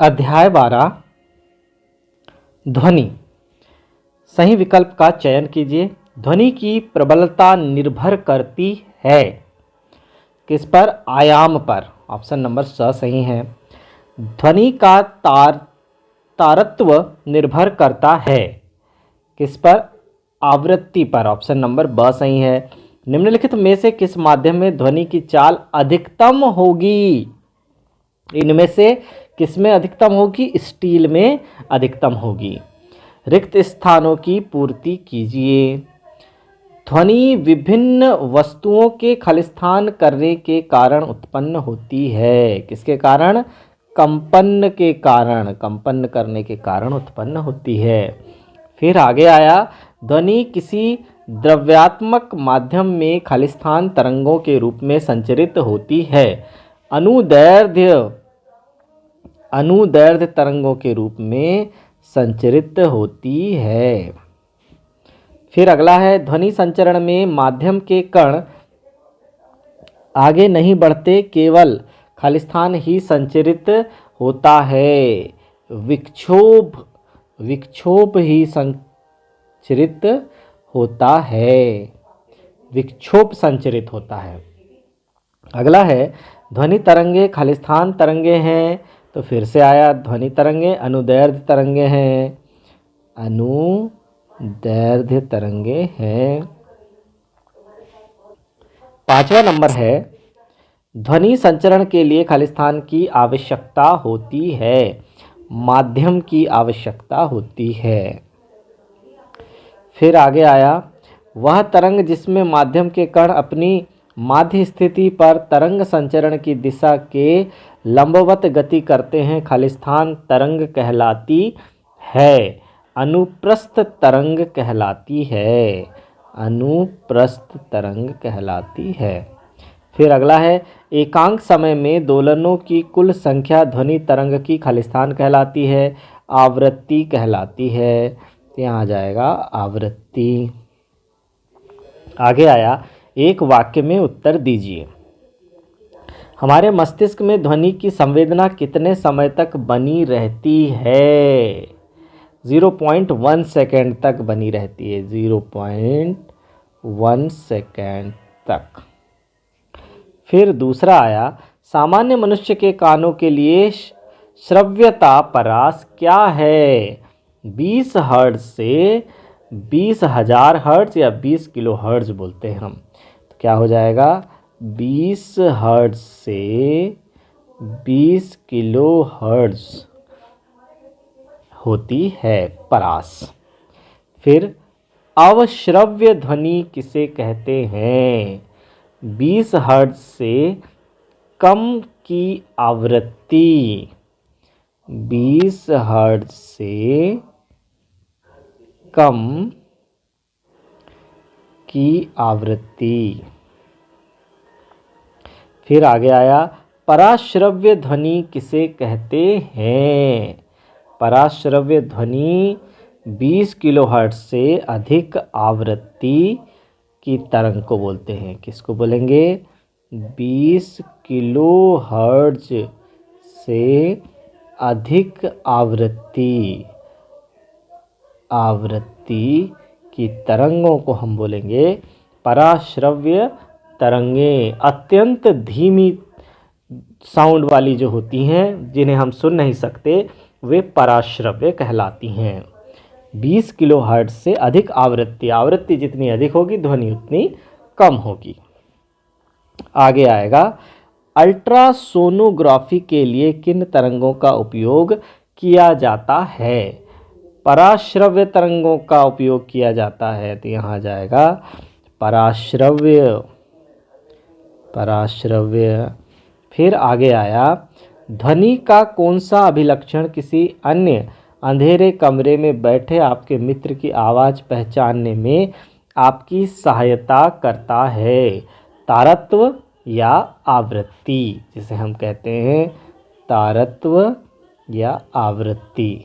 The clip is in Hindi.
अध्याय 12 ध्वनि। सही विकल्प का चयन कीजिए। ध्वनि की प्रबलता निर्भर करती है किस पर? आयाम पर। ऑप्शन नंबर स सही है। ध्वनि का तारत्व निर्भर करता है किस पर? आवृत्ति पर। ऑप्शन नंबर ब सही है। निम्नलिखित में से किस माध्यम में ध्वनि की चाल अधिकतम होगी? इनमें से किसमें अधिकतम होगी? स्टील में अधिकतम होगी। रिक्त स्थानों की पूर्ति कीजिए। ध्वनि विभिन्न वस्तुओं के खलिस्तान करने के कारण उत्पन्न होती है। किसके कारण? कंपन के कारण, कंपन करने के कारण उत्पन्न होती है। फिर आगे आया, ध्वनि किसी द्रव्यात्मक माध्यम में खलिस्तान तरंगों के रूप में संचरित होती है। अनुदैर्ध्य तरंगों के रूप में संचरित होती है। फिर अगला है, ध्वनि संचरण में माध्यम के कण आगे नहीं बढ़ते, केवल खालिस्तान ही संचरित होता है। विक्षोभ ही संचरित होता है। विक्षोभ संचरित होता है। अगला है, ध्वनि तरंगे खालिस्तान तरंगे हैं। तो फिर से आया, ध्वनि तरंगे अनुदैर्ध्य तरंगे हैं। अनुदैर्ध्य तरंगे हैं। 5वां नंबर है, ध्वनि संचरण के लिए खालिस्तान की आवश्यकता होती है, माध्यम की आवश्यकता होती है। फिर आगे आया, वह तरंग जिसमें माध्यम के कण अपनी माध्य स्थिति पर तरंग संचरण की दिशा के लंबवत गति करते हैं, खालिस्तान तरंग कहलाती है। अनुप्रस्थ तरंग कहलाती है। अनुप्रस्थ तरंग कहलाती है। फिर अगला है, एकांक समय में दोलनों की कुल संख्या ध्वनि तरंग की खालिस्तान कहलाती है, आवृत्ति कहलाती है। यहाँ आ जाएगा आवृत्ति। आगे आया, एक वाक्य में उत्तर दीजिए। हमारे मस्तिष्क में ध्वनि की संवेदना कितने समय तक बनी रहती है? 0.1 सेकेंड तक बनी रहती है। 0.1 सेकेंड तक। फिर दूसरा आया, सामान्य मनुष्य के कानों के लिए श्रव्यता परास क्या है? 20 हर्ट्ज से 20,000 हर्ट्ज या 20 किलो हर्ट्ज बोलते हैं हम। तो क्या हो जाएगा? 20 हर्ट्ज से 20 किलो हर्ट्ज होती है परास। फिर अवश्रव्य ध्वनि किसे कहते हैं? 20 हर्ट्ज से कम की आवृत्ति। 20 हर्ट्ज से कम की आवृत्ति। फिर आगे आया, पराश्रव्य ध्वनि किसे कहते हैं? पराश्रव्य ध्वनि 20 किलोहर्ट्ज से अधिक आवृत्ति की तरंग को बोलते हैं। किसको बोलेंगे? 20 किलोहर्ट्ज से अधिक आवृत्ति की तरंगों को हम बोलेंगे पराश्रव्य तरंगें। अत्यंत धीमी साउंड वाली जो होती हैं, जिन्हें हम सुन नहीं सकते, वे पराश्रव्य कहलाती हैं। 20 किलोहर्ट्ज से अधिक आवृत्ति जितनी अधिक होगी ध्वनि उतनी कम होगी। आगे आएगा, अल्ट्रासोनोग्राफी के लिए किन तरंगों का उपयोग किया जाता है? पराश्रव्य तरंगों का उपयोग किया जाता है। तो यहाँ आ जाएगा पराश्रव्य। फिर आगे आया, ध्वनि का कौन सा अभिलक्षण किसी अन्य अंधेरे कमरे में बैठे आपके मित्र की आवाज़ पहचानने में आपकी सहायता करता है? तारत्व या आवृत्ति, जिसे हम कहते हैं तारत्व या आवृत्ति।